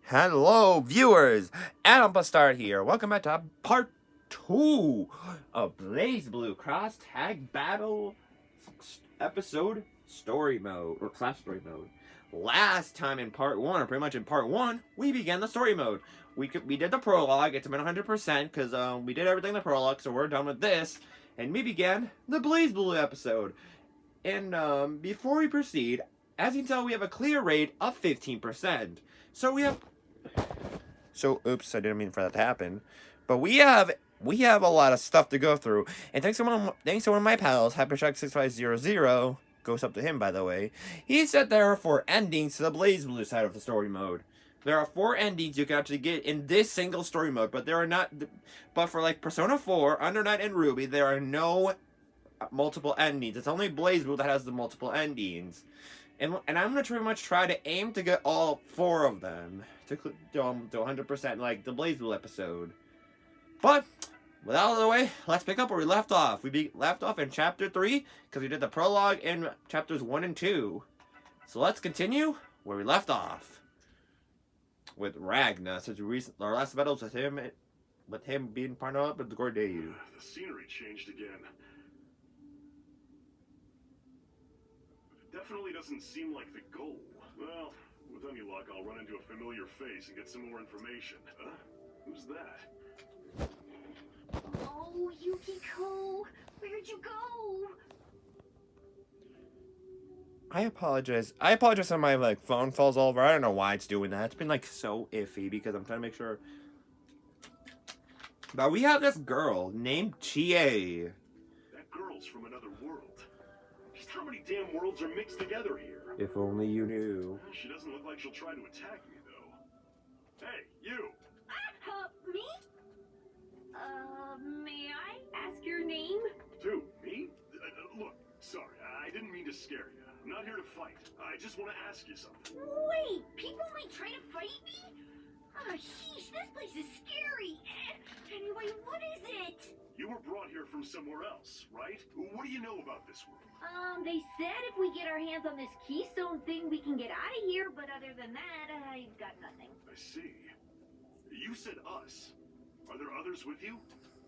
Hello, viewers! Adam Bastard here. Welcome back to part 2 of Blazblue Cross Tag Battle episode story mode, or slash story mode. Last time in part 1, or pretty much in part 1, we began the story mode. We did the prologue. It's been 100% because we did everything in the prologue, so we're done with this. And we began the Blazblue episode. And before we proceed, as you can tell, we have a clear rate of 15%. Oops, I didn't mean for that to happen. But we have a lot of stuff to go through. And thanks to one of my pals, Hypershock6500, goes up to him, by the way. He said there are 4 endings to the Blazblue side of the story mode. There are 4 endings you can actually get in this single story mode, but there are not. But for like Persona 4, Under Night, and Ruby, there are no multiple endings. It's only Blazblue that has the multiple endings. And I'm gonna pretty much try to aim to get all 4 of them to 100% like the Blazblue episode. But with that out of the way, let's pick up where we left off. We left off in chapter 3 because we did the prologue in chapters 1 and 2. So let's continue where we left off with Ragnar. Since our last battles with him being partnered up with Gordeyu. The scenery changed again. Definitely doesn't seem like the goal. Well, with any luck, I'll run into a familiar face and get some more information. Huh? Who's that? Oh, Yukiko! Where'd you go? I apologize. When my phone falls over. I don't know why it's doing that. It's been so iffy because I'm trying to make sure. But we have this girl named Chie. That girl's from another world. Just how many damn worlds are mixed together here? If only you knew. She doesn't look like she'll try to attack me, though. Hey, you! Me? May I ask your name? Dude, me? Look, sorry, I didn't mean to scare you. I'm not here to fight. I just want to ask you something. Wait, people might try to fight me? Ah, sheesh, this place is scary. Anyway, what is it? You were brought here from somewhere else, right? What do you know about this world? They said if we get our hands on this keystone thing, we can get out of here, but other than that, I've got nothing. I see. You said us. Are there others with you?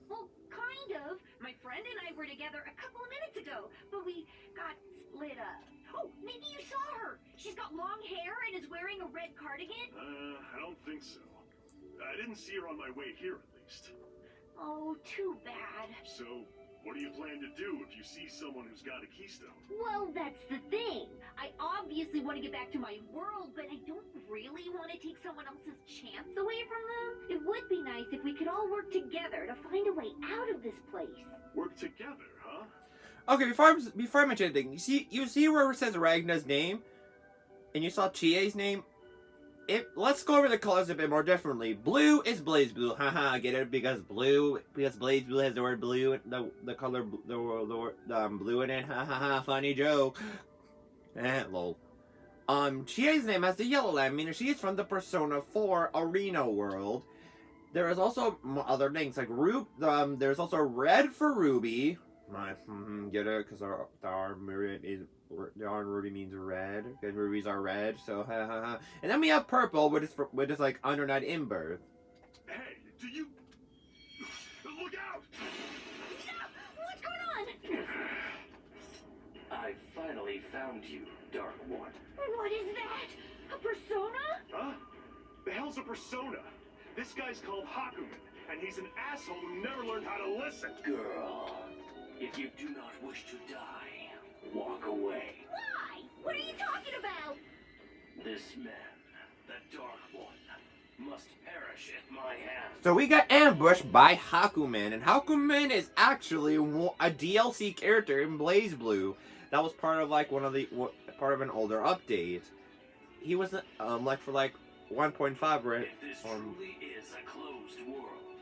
Well, kind of. My friend and I were together a couple of minutes ago, but we got split up. Oh, maybe you saw her. She's got long hair and is wearing a red cardigan. I don't think so. I didn't see her on my way here, at least. Oh, too bad. So, what do you plan to do if you see someone who's got a keystone? Well, that's the thing. I obviously want to get back to my world, but I don't really want to take someone else's chance away from them. It would be nice if we could all work together to find a way out of this place. Work together, huh? Okay, before I mention anything, you see where it says Ragnar's name, and you saw Chie's name. Let's go over the colors a bit more differently. Blue is Blazblue, haha, get it? Because Blazblue has the word blue, the color, the word blue in it, haha, funny joke. Lol. Chie's name has the yellow line, meaning she is from the Persona 4 Arena world. There is also other things, like there's also red for Ruby. Get it? Because our Ruby means red, because rubies are red, so ha. And then we have purple, which is like Under Night in Birth. Hey, do you... Look out! What's going on? I finally found you, Dark One. What is that? A persona? Huh? The hell's a persona? This guy's called Hakumen, and he's an asshole who never learned how to listen. Girl, if you do not wish to die, walk away. Why? What are you talking about? This man, the Dark One, must perish at my hands. So we got ambushed by Hakumen, and Hakumen is actually a DLC character in Blazblue. That was part of part of an older update. He was for 1.5, right? If this truly is a closed world,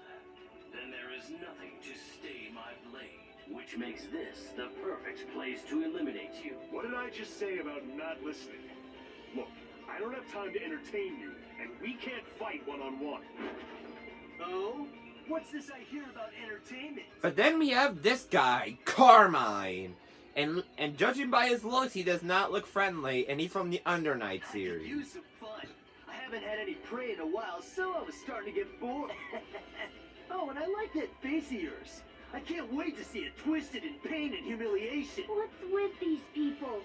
then there is nothing to stay my blade, which makes this the perfect place to eliminate you. What did I just say about not listening? Look, I don't have time to entertain you, and we can't fight one-on-one. Oh? What's this I hear about entertainment? But then we have this guy, Carmine. And judging by his looks, he does not look friendly, and he's from the Under Night I could series. use some fun. I haven't had any prey in a while, so I was starting to get bored. Oh, and I like that face of yours. I can't wait to see it twisted in pain and humiliation. What's with these people?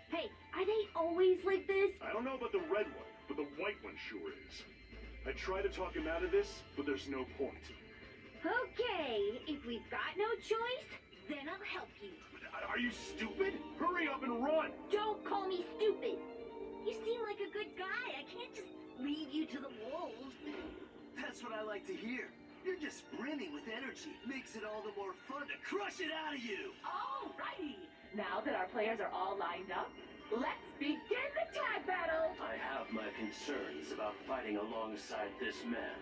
Hey, are they always like this? I don't know about the red one, but the white one sure is. I try to talk him out of this, but there's no point. Okay, if we've got no choice, then I'll help you. Are you stupid? Hurry up and run! Don't call me stupid. You seem like a good guy. I can't just leave you to the wolves. That's what I like to hear. You're just brimming with energy. Makes it all the more fun to crush it out of you. Alrighty! Now that our players are all lined up, let's begin the tag battle! I have my concerns about fighting alongside this man,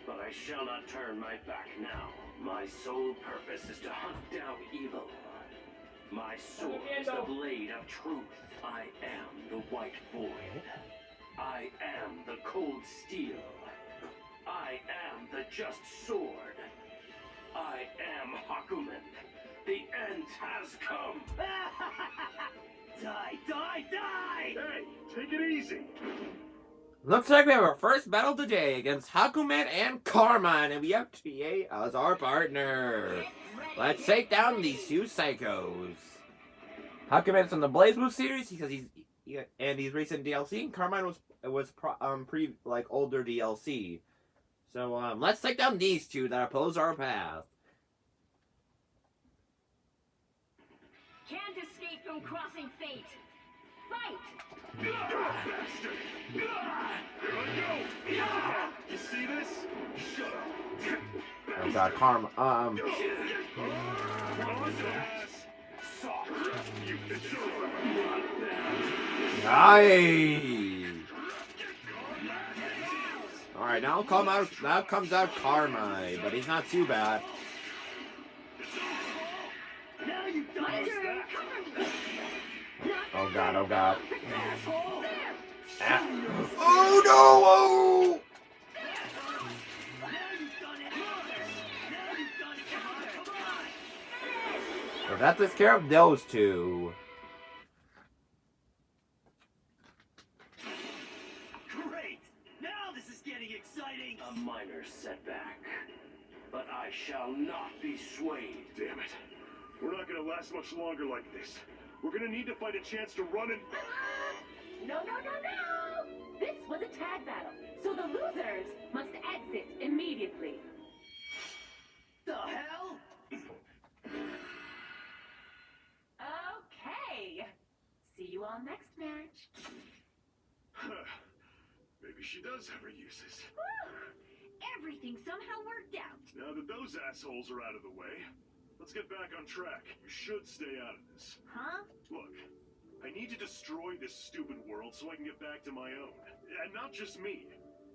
but I shall not turn my back now. My sole purpose is to hunt down evil. My sword is the blade of truth. I am the white void. I am the cold steel. I am the just sword. I am Hakumen. The end has come. Die, die, die! Hey, take it easy! Looks like we have our first battle today against Hakumen and Carmine, and we have TA as our partner. Let's take down these two psychos. Hakumen's from the Blazblue series because he's recent DLC, and Carmine was older DLC. So let's take down these two that oppose our path. Can't escape from crossing fate. Fight! Bastard! Here I go! You see this? Shut up! Oh god, Karma. You Nice. All right, now comes out Carmine, but he's not too bad. Now you've done it! Oh god, oh god. Ah. Oh no! Oh! Now you've done it! Now you've done it! Come on! So that takes care of those two. Great! Now this is getting exciting! A minor setback, but I shall not be swayed. Damn it. We're not gonna last much longer like this. We're gonna need to find a chance to run and... No, no, no, no! This was a tag battle, so the losers must exit immediately. The hell? Okay. See you all next match. Maybe she does have her uses. Everything somehow worked out. Now that those assholes are out of the way, let's get back on track. You should stay out of this. Huh? Look, I need to destroy this stupid world so I can get back to my own. And not just me.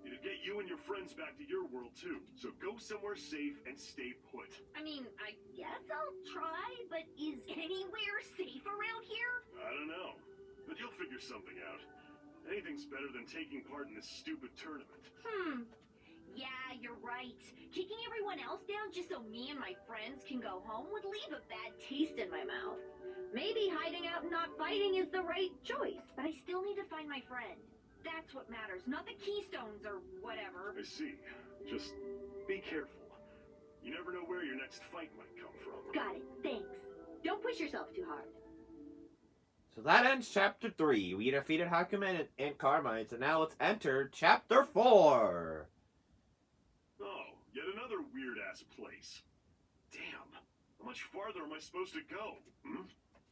Need to get you and your friends back to your world too. So go somewhere safe and stay put. I mean, I guess I'll try, but is anywhere safe around here? I don't know. But you'll figure something out. Anything's better than taking part in this stupid tournament. Yeah, you're right. Kicking everyone else down just so me and my friends can go home would leave a bad taste in my mouth. Maybe hiding out and not fighting is the right choice, but I still need to find my friend. That's what matters, not the keystones or whatever. I see. Just be careful. You never know where your next fight might come from. Got it, thanks. Don't push yourself too hard. So that ends Chapter 3. We defeated Hakumen and Carmine, so now let's enter Chapter 4. Oh, yet another weird-ass place. Damn. How much farther am I supposed to go?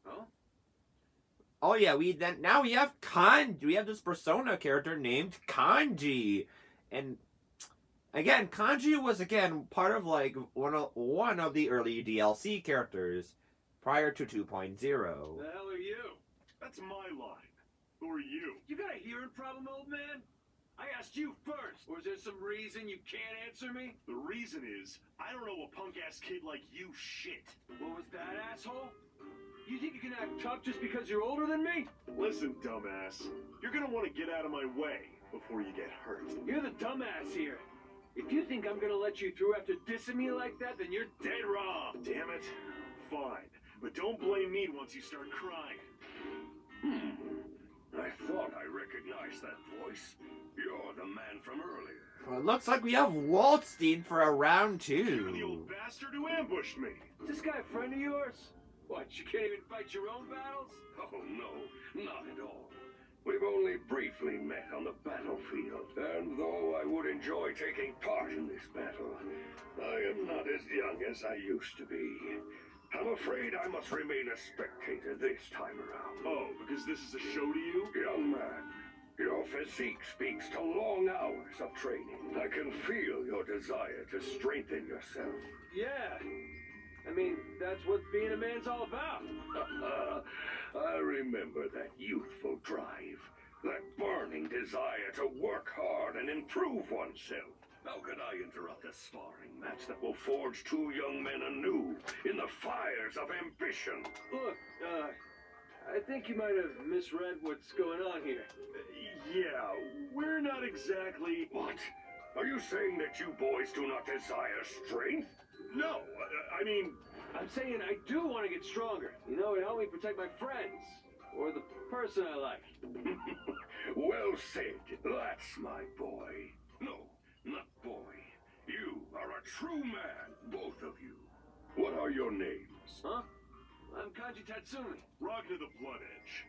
Huh? Oh yeah, now we have Kanji. We have this Persona character named Kanji, and again, Kanji was part of one of the early DLC characters prior to 2.0. The hell are you? That's my line. Who are you? You got a hearing problem, old man? I asked you first. Or is there some reason you can't answer me? The reason is, I don't know a punk-ass kid like you shit. What was that, asshole? You think you can act tough just because you're older than me? Listen, dumbass. You're gonna want to get out of my way before you get hurt. You're the dumbass here. If you think I'm gonna let you through after dissing me like that, then you're dead wrong. Damn it. Fine. But don't blame me once you start crying. I thought I recognized that voice. You're Well, it looks like we have Waldstein for a round You were the 2. old bastard who ambushed me. Is this guy a friend of yours? What, you can't even fight your own battles? Oh, no, not at all. We've only briefly met on the battlefield, and though I would enjoy taking part in this battle, I am not as young as I used to be. I'm afraid I must remain a spectator this time around. Oh, because this is a show to you? Young man, your physique speaks to long hours of training. I can feel your desire to strengthen yourself. Yeah. I mean, that's what being a man's all about. I remember that youthful drive, that burning desire to work hard and improve oneself. How could I interrupt a sparring match that will forge two young men anew in the fires of ambition? Look, I think you might have misread what's going on here. Yeah, we're not exactly... What? Are you saying that you boys do not desire strength? No, I mean... I'm saying I do want to get stronger. You know, it help me protect my friends. Or the person I like. Well said. That's my boy. No, not boy. You are a true man, both of you. What are your names? Huh? I'm Kanji Tatsumi. Ragnar the Blood Edge.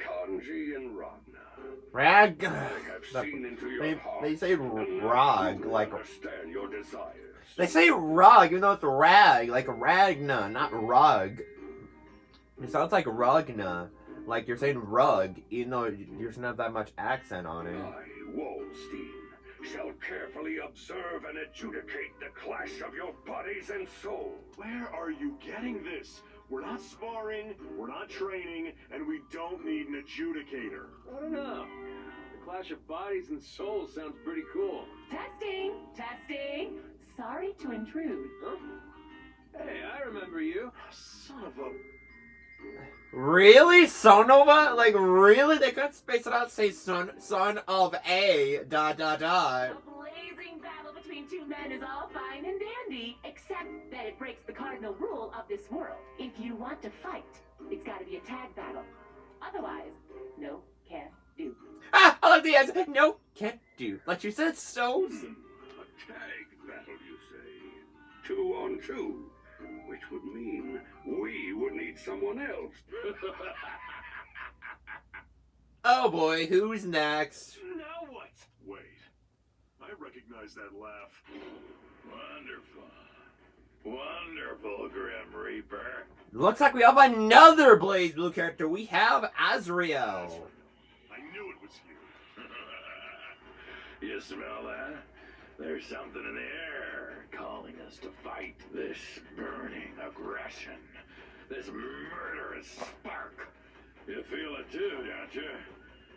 Kanji and Ragnar. Rag. I have seen into your heart. They say and now rag you like understand your desires. they say rug, even though it's rag, like Ragna, not rug. It sounds like Ragna, like you're saying rug, even though you doesn't have that much accent on it. I, Waldstein, shall carefully observe and adjudicate the clash of your bodies and souls. Where are you getting this? We're not sparring, we're not training, and we don't need an adjudicator. I don't know. The clash of bodies and souls sounds pretty cool. Testing, testing. Sorry to intrude. Huh? Hey, I remember you. Son of a... Really? Sonova? Like, really? They couldn't space it out and say son of a, dot, dot, dot. A blazing battle between two men is all fine and dandy, except that it breaks the cardinal rule of this world. If you want to fight, it's got to be a tag battle. Otherwise, no can do. Ah, I love the answer. No, can't do. Like you said, so... A tag battle, you say? 2 on 2. Which would mean we would need someone else. Oh boy, who's next? Now what? Wait, I recognize that laugh. Wonderful. Wonderful, Grim Reaper. Looks like we have another Blazblue character. We have Azrael. I knew it was you. You smell that? There's something in the air calling us to fight. This burning aggression. This murderous spark. You feel it too, don't you?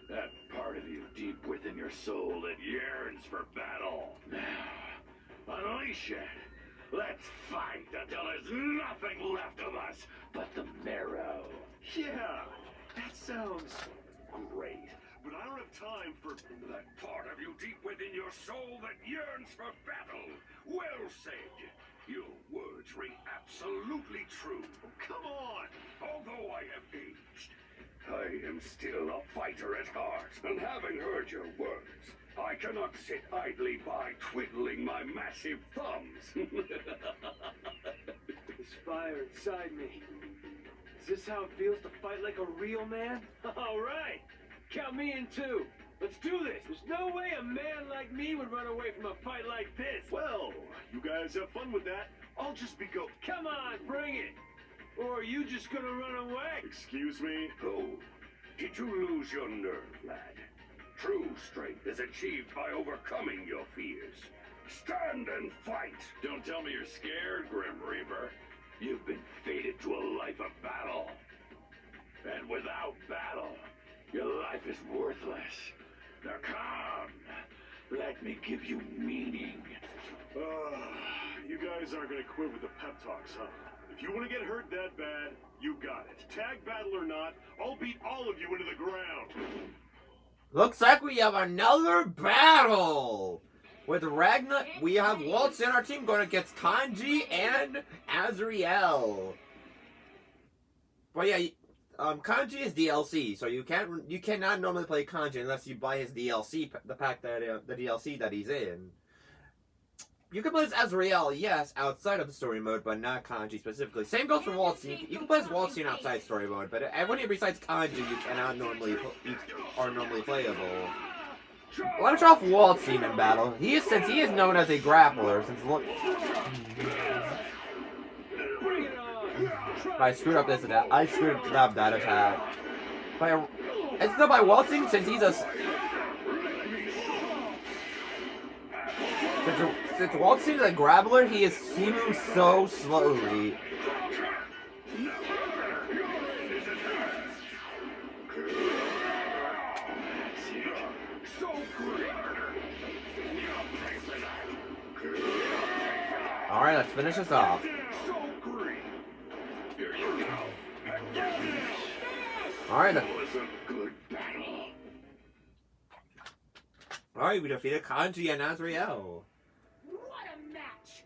That part of you deep within your soul that yearns for battle. Now, unleash it. Let's fight until there's nothing left of us but the marrow. Yeah, that sounds great. But I don't have time for that part of you deep within your soul that yearns for battle. Well said. Your words ring absolutely true. Oh, come on! Although I have aged, I am still a fighter at heart. And having heard your words, I cannot sit idly by twiddling my massive thumbs. This fire inside me. Is this how it feels to fight like a real man? All right. Count me in too. Let's do this. There's no way a man like me would run away from a fight like this. Well, you guys have fun with that. I'll just be go... Come on, bring it. Or are you just gonna run away? Excuse me? Oh, did you lose your nerve, lad? True strength is achieved by overcoming your fears. Stand and fight! Don't tell me you're scared, Grim Reaper. You've been fated to a life of battle. And without battle, your life is worthless. Now come, let me give you meaning. You guys aren't gonna quit with the pep talks, huh? If you want to get hurt that bad, you got it. Tag battle or not, I'll beat all of you into the ground. Looks like we have another battle. With Ragnar, we have Waltz in our team going against Kanji and Azrael. But yeah, Kanji is DLC, so you cannot normally play Kanji unless you buy his DLC, the pack that the DLC that he's in. You can play as Azrael, yes, outside of the story mode, but not Kanji specifically. Same goes for Waltzing. You can play as Waltzing outside story mode, but when he besides Kanji, you cannot normally are normally playable. Let's off Waltzing in battle. Since he is known as a grappler, I screwed up this attack. I screwed up that attack. It's still by Waltzing since he's a. Since Waltzing is a grappler, he moves so slowly. Alright, let's finish this off. Alright. Alright, we defeated Kanji and Azrael. What a match!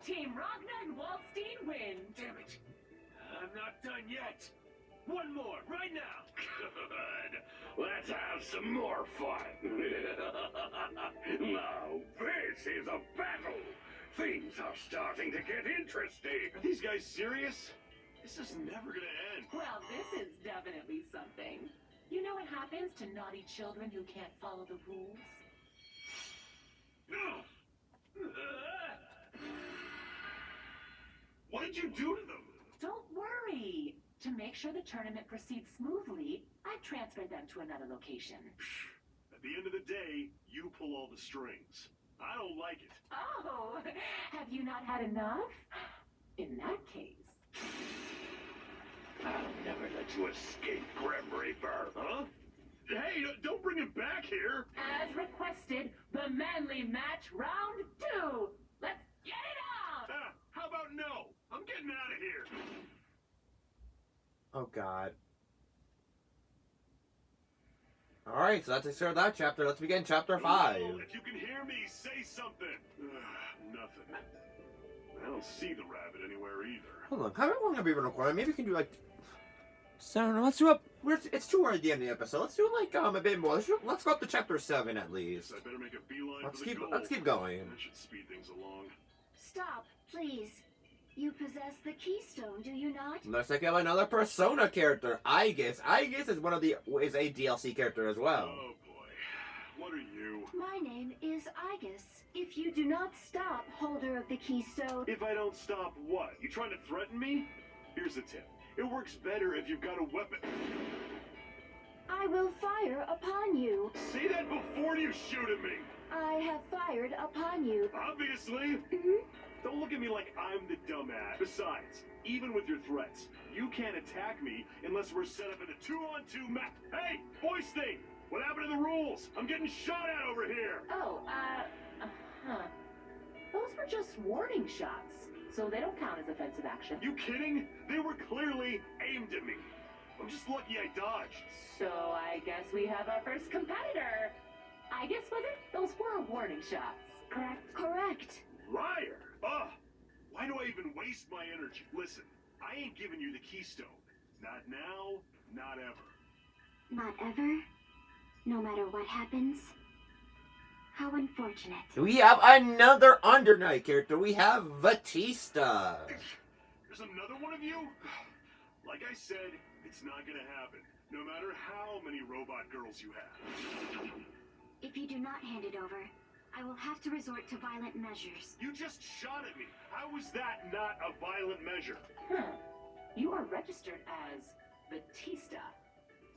Team Ragna and Waldstein win. Damn it. I'm not done yet. One more, right now. Good. Let's have some more fun. Now, this is a battle. Things are starting to get interesting. Are these guys serious? This is never gonna end. Well, this is definitely something. You know what happens to naughty children who can't follow the rules? What did you do to them? Don't worry. To make sure the tournament proceeds smoothly, I transferred them to another location. At the end of the day, you pull all the strings. I don't like it. Oh, have you not had enough? In that case... I'll never let you escape, Grim Reaper. Huh? Hey, don't bring him back here. As requested, the manly match round 2. Let's get it on! How about no? I'm getting out of here. Oh god. Alright, so that's the start of that chapter. Let's begin chapter 5. Well, if you can hear me, say something. Nothing. I don't see the rabbit anywhere either. Hold on, how long have we been recording? Maybe we can do like... So, let's do up... It's too early at the end of the episode. Let's do like a bit more. Let's go up to chapter 7 at least. I better make a beeline Let's for the keep goal. let's keep going. That should speed things along. Stop, please. You possess the keystone, do you not? Looks like I have another Persona character. Aegis. Aegis is is a DLC character as well. Oh boy. What are you? My name is Aegis. If you do not stop, holder of the keystone... If I don't stop, what? You trying to threaten me? Here's a tip. It works better if you've got a weapon. I will fire upon you. Say that before you shoot at me. I have fired upon you. Obviously. Mhm. Don't look at me like I'm the dumbass. Besides, even with your threats, you can't attack me unless we're set up in a 2-on-2 match. Hey, voice thing! What happened to the rules? I'm getting shot at over here! Oh, those were just warning shots, so they don't count as offensive action. You kidding? They were clearly aimed at me. I'm just lucky I dodged. So I guess we have our first competitor. I guess, was it? Those were warning shots, correct? Correct. Liar! Ugh! Why do I even waste my energy? Listen, I ain't giving you the keystone. Not now, not ever. Not ever? No matter what happens? How unfortunate. We have another Under Night character. We have Batista. There's another one of you? Like I said, it's not gonna happen. No matter how many robot girls you have. If you do not hand it over, I will have to resort to violent measures. You just shot at me. How is that not a violent measure? You are registered as Batista.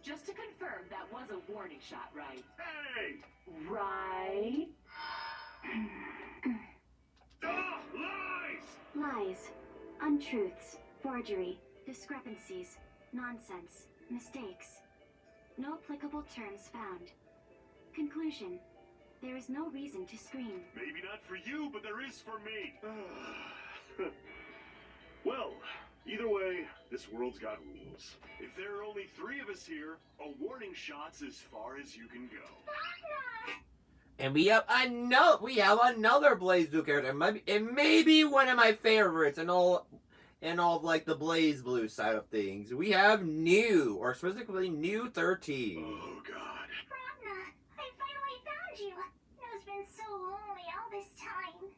Just to confirm, that was a warning shot, right? Hey! Right? Lies! Lies, untruths, forgery, discrepancies, nonsense, mistakes. No applicable terms found. Conclusion. There is no reason to scream. Maybe not for you, but there is for me. Well, either way, this world's got rules. If there are only 3 of us here, a warning shot's as far as you can go. And we have another Blazblue character. It may be one of my favorites and all of like the Blazblue side of things. We have New, or specifically New 13. Oh God. Ragna, I finally found you. It's been so lonely all this time.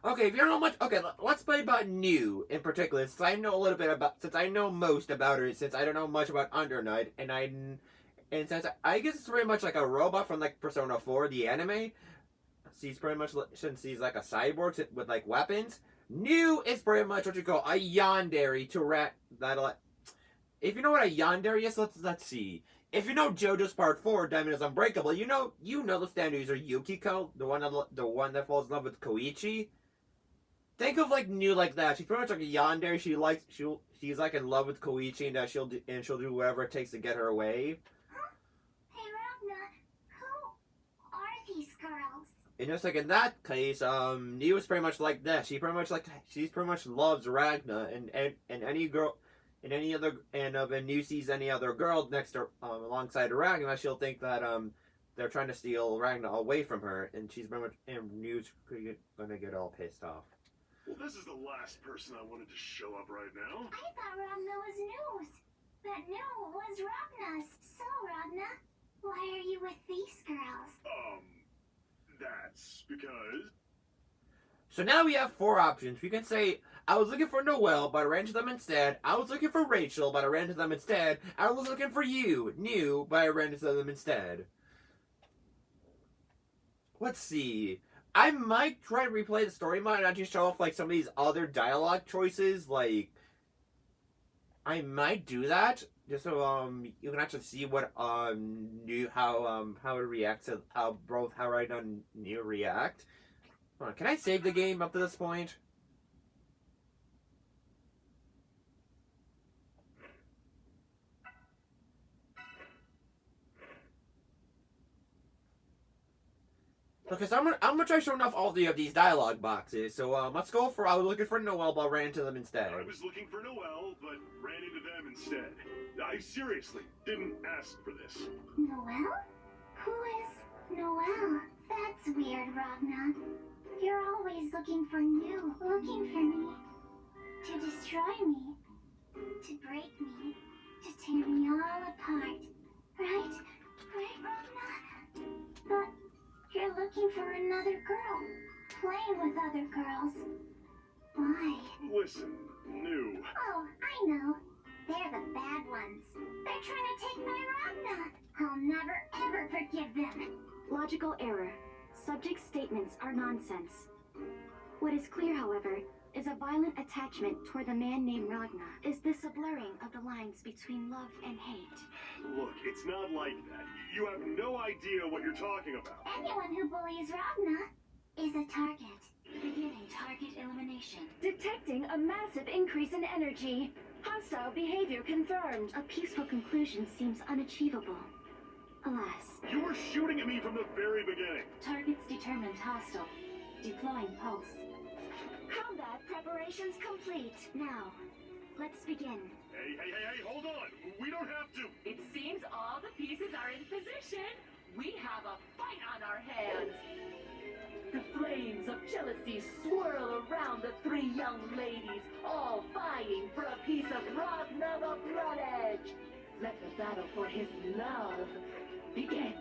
Okay, if you don't know much, okay, let's play about New in particular. Since I know a little bit about, since I know most about her, since I don't know much about Undernight, and since I guess it's pretty much like a robot from like Persona 4, the anime. She's pretty much, since she's like a cyborg with like weapons. New is pretty much what you call a yandere to that'll. If you know what a yandere is, let's see. If you know JoJo's Part 4, Diamond is Unbreakable, you know the standard user Yukiko, the one that falls in love with Koichi. Think of like New like that. She's pretty much like a yandere. She's like in love with Koichi, and that she'll do whatever it takes to get her away. Huh? Hey Ragna, who are these girls? And just like in that case, New is pretty much like that. She pretty much loves Ragna, and any girl, and any other, and when New sees any other girl next to alongside Ragna, she'll think that they're trying to steal Ragna away from her, and she's pretty much, and New's gonna get all pissed off. Well, this is the last person I wanted to show up right now. I thought Ragna was New's. But New was Ragna's. So Ragna, why are you with these girls? That's because... So now we have 4 options. We can say, I was looking for Noelle, but I ran to them instead. I was looking for Rachel, but I ran to them instead. I was looking for you, New, but I ran to them instead. Let's see. I might try to replay the story mode and actually show off like some of these other dialogue choices. Like, I might do that just so you can actually see what New how it reacts to how right now New react. Hold on, can I save the game up to this point? Okay, so I'm gonna try showing off all of these dialogue boxes. So let's go for I was looking for Noelle, but I ran into them instead. I was looking for Noelle, but ran into them instead. I seriously didn't ask for this. Noelle? Who is Noelle? That's weird, Ragna. You're always looking for New, looking for me. To destroy me. To break me. To tear me all apart. Right? Right, Ragna? But you're looking for another girl. Playing with other girls. Why? Listen, New. Oh, I know. They're the bad ones. They're trying to take my Ragna. I'll never ever forgive them. Logical error. Subject statements are nonsense. What is clear, however, is a violent attachment toward a man named Ragna. Is this a blurring of the lines between love and hate? Look, it's not like that. You have no idea what you're talking about. Anyone who bullies Ragna is a target. Beginning target elimination. Detecting a massive increase in energy. Hostile behavior confirmed. A peaceful conclusion seems unachievable. Alas. You were shooting at me from the very beginning. Targets determined hostile. Deploying pulse. Combat preparations complete. Now, let's begin. Hey, hold on. We don't have to. It seems all the pieces are in position. We have a fight on our hands. The flames of jealousy swirl around the 3 young ladies, all vying for a piece of Ragna the Blood Edge. Let the battle for his love begin.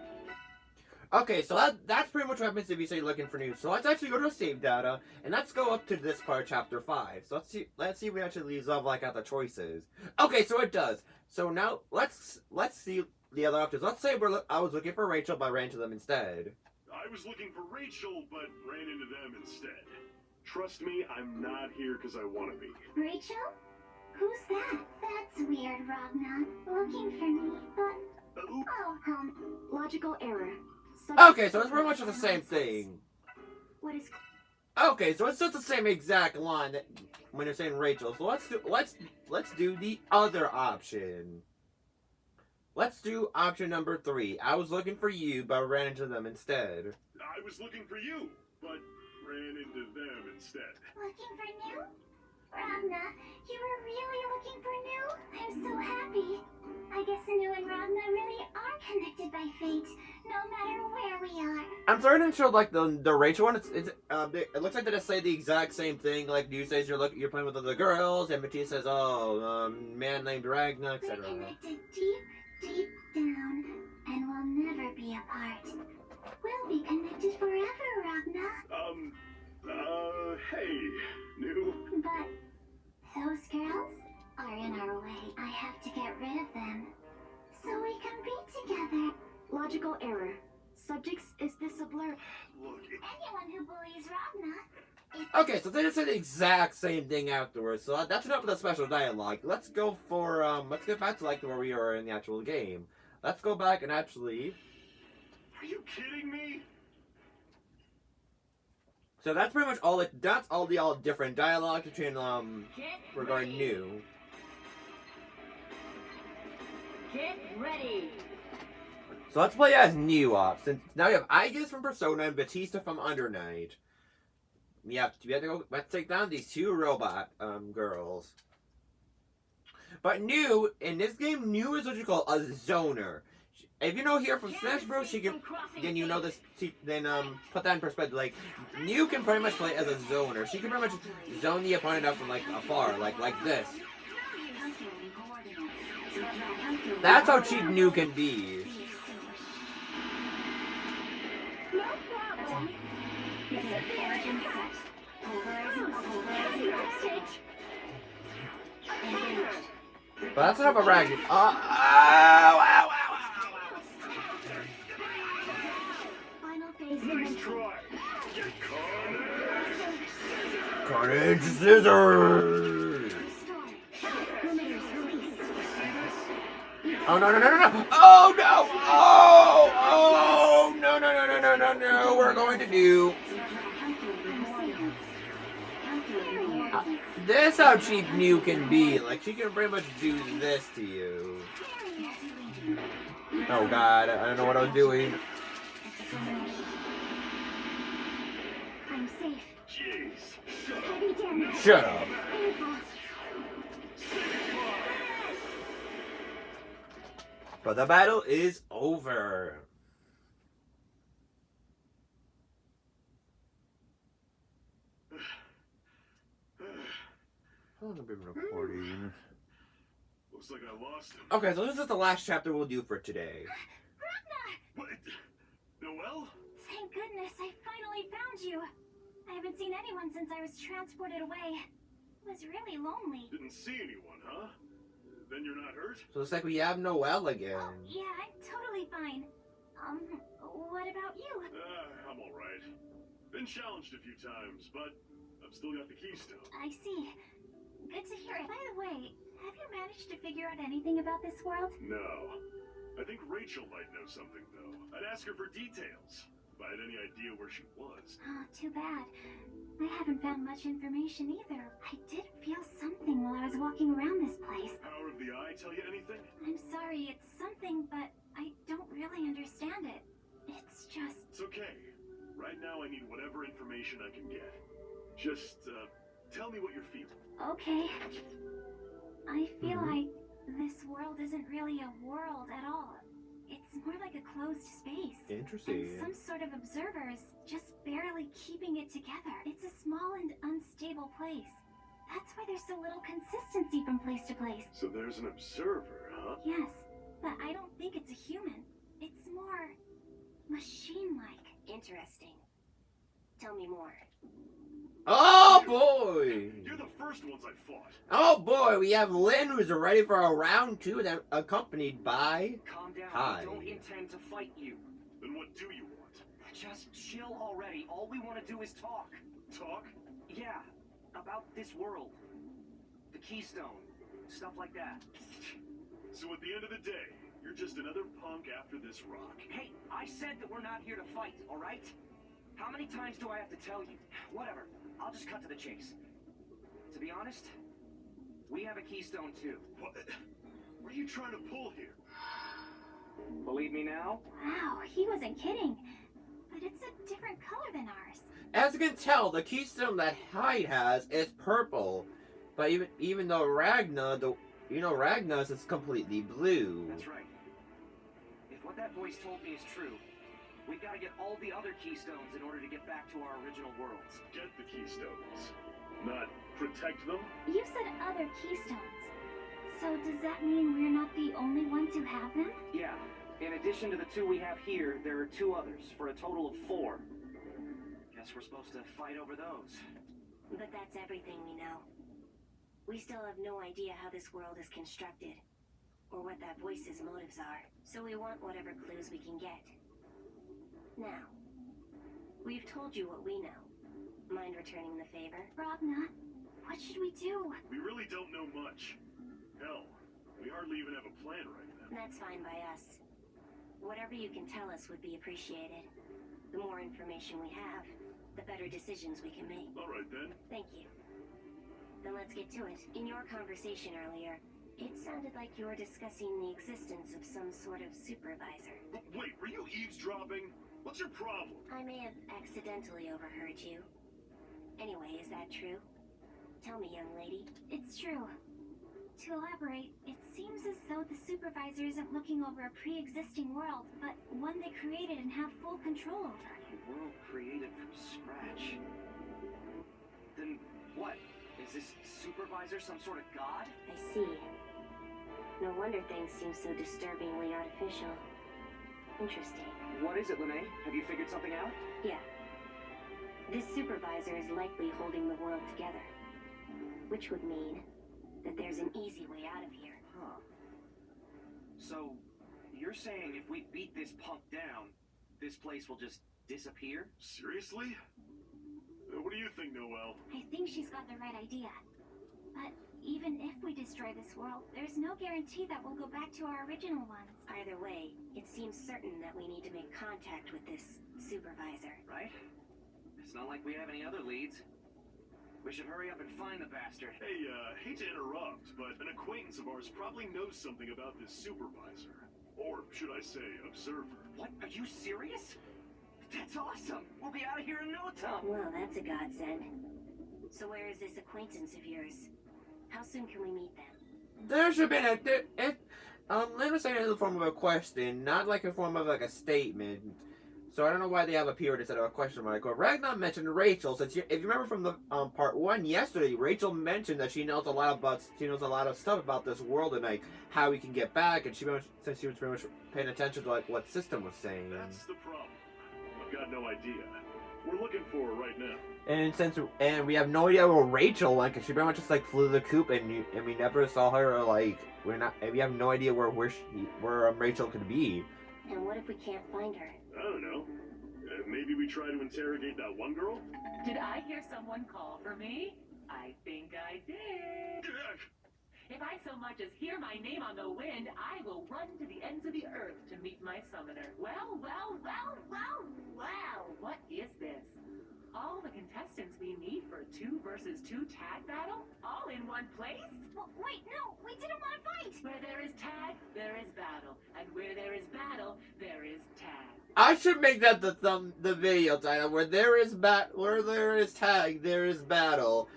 Okay, so that's pretty much what happens if you say looking for news. So let's actually go to save data, and let's go up to this part, chapter 5. So let's see if we actually leaves off like at the choices. Okay, so it does. So now let's see the other options. Let's say I was looking for Rachel, but I ran to them instead. I was looking for Rachel, but ran into them instead. Trust me, I'm not here because I want to be. Rachel? Who's that? That's weird, Ragna. Looking for me, but... Oh, Logical error. Okay, so it's pretty much the same thing. What is... Okay, so it's just the same exact line that when you're saying Rachel. So let's do the other option. Let's do option number 3. I was looking for you, but I ran into them instead. I was looking for you, but ran into them instead. looking for New? Ragna, you were really looking for New? I'm so happy. I guess New and Ragna really are connected by fate, no matter where we are. I'm starting to show like the Rachel one. It looks like they just say the exact same thing. Like you says you're playing with other girls, and Matisse says, "Oh, man named Ragna," We're etc. connected deep, deep down, and we'll never be apart. We'll be connected forever, Ragna. Hey, new. But those girls are in our way. I have to get rid of them so we can be together. Logical error. Subjects is this a blur? Look, Anyone who bullies Ragna. Okay, so they just say the exact same thing afterwards. So that's enough of the special dialogue. Let's go for let's get back to like where we are in the actual game. Let's go back and actually. Are you kidding me? So that's pretty much all. That's all the different dialogue between regarding new. Get ready. So let's play as New since now we have Aegis from Persona and Batista from Under Night. We have to go. Let's take down these two robot girls. But New in this game, New is what you call a zoner. If you know here from Smash Bros, she can. Then you know this. Then put that in perspective. Like New can pretty much play as a zoner. She can pretty much zone the opponent up from like afar, like this. That's how cheap New can be. No problem. But that's enough of Raggy. Ow. Final phase Nice dimension. try. Get Carnage Scissors! Limiters released. Oh no! Oh no! Oh no! We're going to do. This how cheap New can be. Like she can pretty much do this to you. Oh god, I don't know what I was doing. I'm safe. Jeez. Heavy damage. Shut up. Painful. But the battle is over. How long have I been recording? Looks like I lost him. Okay, so this is the last chapter we'll do for today. What? Noelle? Thank goodness I finally found you. I haven't seen anyone since I was transported away. It was really lonely. Didn't see anyone, huh? Then you're not hurt? So it's like we have Noelle again. Oh, yeah, I'm totally fine. What about you? I'm alright. Been challenged a few times, but I've still got the keystone. I see. Good to hear. By the way, have you managed to figure out anything about this world? No. I think Rachel might know something, though. I'd ask her for details. If I had any idea where she was. Oh, too bad. I haven't found much information either. I did feel something while I was walking around this place. Power of the Eye tell you anything? I'm sorry, it's something, but I don't really understand it. It's just... It's okay. Right now I need whatever information I can get. Just, tell me what you're feeling. Okay. I feel like this world isn't really a world at all. It's more like a closed space. Interesting. And some sort of observer is just barely keeping it together. It's a small and unstable place. That's why there's so little consistency from place to place. So there's an observer, huh? Yes, but I don't think it's a human. It's more machine-like. Interesting. Tell me more. Oh boy! You're the first ones I fought. Oh boy, we have Lynn who's ready for a round 2, then accompanied by... Calm down. Hi. I don't intend to fight you. Then what do you want? Just chill already. All we want to do is talk. Talk? Yeah, about this world. The Keystone. Stuff like that. So at the end of the day, you're just another punk after this rock. Hey, I said that we're not here to fight, alright? How many times do I have to tell you? Whatever. I'll just cut to the chase. To be honest, we have a Keystone too. What are you trying to pull here? Believe me now? Wow, he wasn't kidding. But it's a different color than ours. As you can tell, the keystone that Hyde has is purple. But even though Ragna's is completely blue. That's right. If what that voice told me is true, We gotta get all the other keystones in order to get back to our original worlds. Get the keystones, not protect them. You said other keystones. So does that mean we're not the only ones who have them? Yeah. In addition to the 2 we have here, there are 2 others, for a total of 4. Guess we're supposed to fight over those. But that's everything we know. We still have no idea how this world is constructed, or what that voice's motives are. So we want whatever clues we can get. Now, we've told you what we know. Mind returning the favor? Ragna, what should we do? We really don't know much. Hell, we hardly even have a plan right now. That's fine by us. Whatever you can tell us would be appreciated. The more information we have, the better decisions we can make. All right then. Thank you. Then let's get to it. In your conversation earlier, it sounded like you were discussing the existence of some sort of supervisor. Wait, were you eavesdropping? What's your problem? I may have accidentally overheard you. Anyway, is that true? Tell me, young lady. It's true. To elaborate, it seems as though the supervisor isn't looking over a pre-existing world, but one they created and have full control over. A world created from scratch. Then what? Is this supervisor some sort of god? I see. No wonder things seem so disturbingly artificial. Interesting. What is it, Lene? Have you figured something out? Yeah. This supervisor is likely holding the world together. Which would mean that there's an easy way out of here. Huh. So, you're saying if we beat this punk down, this place will just disappear? Seriously? What do you think, Noelle? I think she's got the right idea. But even if we destroy this world, there's no guarantee that we'll go back to our original ones. Either way, it seems certain that we need to make contact with this supervisor. Right? It's not like we have any other leads. We should hurry up and find the bastard. Hey, hate to interrupt, but an acquaintance of ours probably knows something about this supervisor. Or should I say, observer. What? Are you serious? That's awesome! We'll be out of here in no time! Well, that's a godsend. So where is this acquaintance of yours? How soon can we meet them? There should be let me say it in the form of a question, not like in the form of like a statement. So I don't know why they have a period instead of a question mark. But Ragnar mentioned Rachel. Since if you remember from the part 1 yesterday, Rachel mentioned that she knows a lot of stuff about this world and like how we can get back. And since she was pretty much paying attention to like what System was saying. That's the problem. I've got no idea. We're looking for her right now. And we have no idea where Rachel went, cause she pretty much just like flew the coop, and we never saw her. Or, like we have no idea where Rachel could be. And what if we can't find her? I don't know. Maybe we try to interrogate that one girl? Did I hear someone call for me? I think I did. If I so much as hear my name on the wind, I will run to the ends of the earth to meet my summoner. Well, what is this? All the contestants we need for a 2 versus 2 tag battle? All in one place? Well, wait, no, we didn't want to fight! Where there is tag, there is battle. And where there is battle, there is tag. I should make that the video title. Where there is tag, there is battle.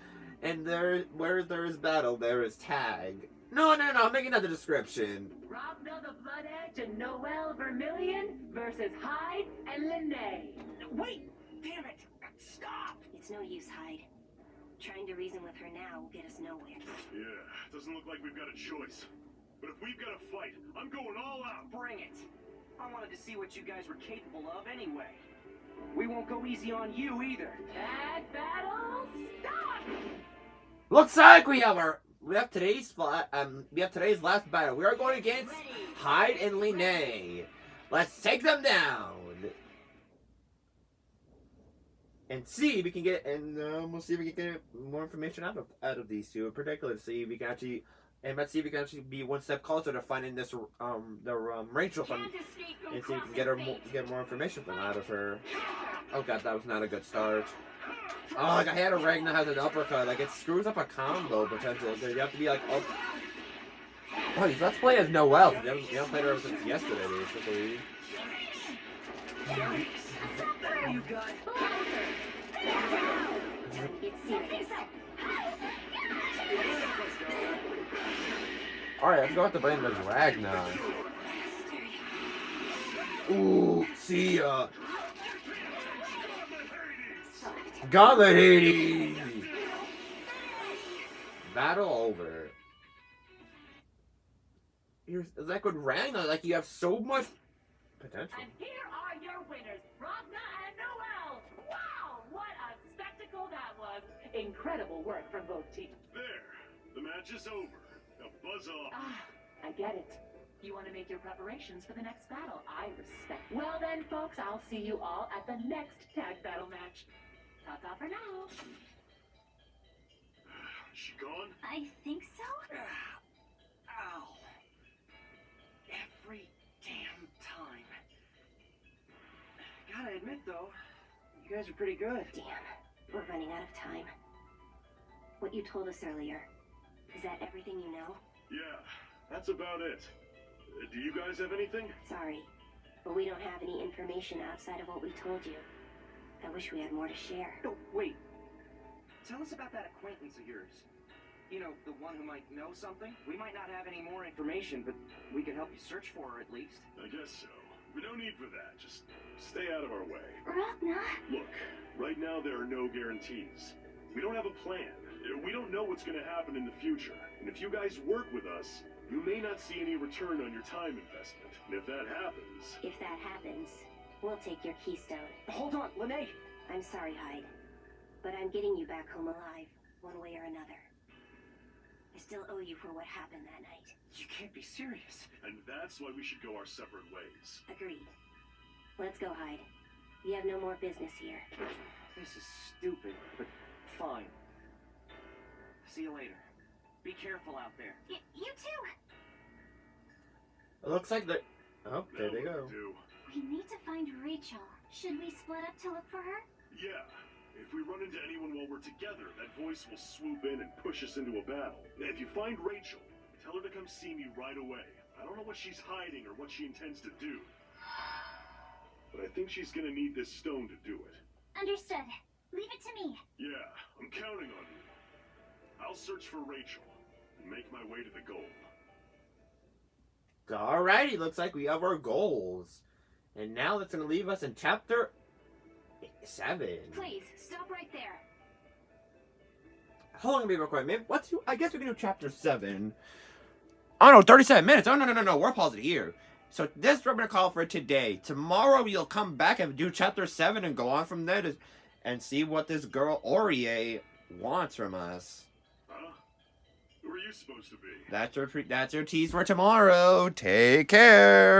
And where there is battle, there is tag. No, I'm making that the description. Ragnar the Blood Edge and Noelle Vermillion versus Hyde and Lene. Wait! Damn it! Stop! It's no use, Hyde. Trying to reason with her now will get us nowhere. Yeah, doesn't look like we've got a choice. But if we've got to fight, I'm going all out. Bring it! I wanted to see what you guys were capable of anyway. We won't go easy on you either. Tag battle, stop! Looks like we have today's last battle. We are going against Hyde and Lene. Let's take them down. And see if we can get, we'll see if we can get more information out of these two in particular. See if we can actually, let's see if we can actually be one step closer to finding this Rachel from, and see if we can get more information out of her. Oh god, that was not a good start. Oh, like I had a Ragnar has an uppercut, like it screws up a combo potential. You have to be like, oh, let's play as Noelle. You haven't played her ever since yesterday, basically. You got It's serious. Alright, let's go with the brand as Ragnar. Ooh, see ya. Gauntlet Hades! Battle over. Here's like with Ragnar, like you have so much potential. And here are your winners, Ragna and Noel. Wow, what a spectacle that was. Incredible work from both teams. There, the match is over. Now buzz off. Ah, I get it. You want to make your preparations for the next battle. I respect. Well then, folks, I'll see you all at the next tag battle match. Ta-ta for now. Is she gone? I think so. Ow. Every damn time. Gotta admit, though, you guys are pretty good. Damn, we're running out of time. What you told us earlier, is that everything you know? Yeah, that's about it. Do you guys have anything? Sorry, but we don't have any information outside of what we told you. I wish we had more to share. No, wait. Tell us about that acquaintance of yours. You know, the one who might know something? We might not have any more information, but we can help you search for her at least. I guess so. But no need for that. Just stay out of our way. Ragna. Look, right now there are no guarantees. We don't have a plan. We don't know what's going to happen in the future. And if you guys work with us, you may not see any return on your time investment. And if that happens... If that happens, we'll take your keystone. Hold on, Lene! I'm sorry, Hyde, but I'm getting you back home alive, one way or another. I still owe you for what happened that night. You can't be serious. And that's why we should go our separate ways. Agreed. Let's go, Hyde. We have no more business here. This is stupid, but fine. See you later. Be careful out there. You too. It looks like the. Oh, there they Now go. what to do? We need to find Rachel. Should we split up to look for her? Yeah. If we run into anyone while we're together, that voice will swoop in and push us into a battle. If you find Rachel, tell her to come see me right away. I don't know what she's hiding or what she intends to do. But I think she's gonna need this stone to do it. Understood. Leave it to me. Yeah, I'm counting on you. I'll search for Rachel and make my way to the goal. Alrighty, looks like we have our goals. And now that's going to leave us in chapter 7. Please, stop right there. How long will be recording? I guess we can do chapter 7. Oh no, 37 minutes. Oh no. We're pausing here. So this is what we're going to call for today. Tomorrow we'll come back and do chapter 7 and go on from there and see what this girl Aurie wants from us. Huh? Who are you supposed to be? That's your tease for tomorrow. Take care.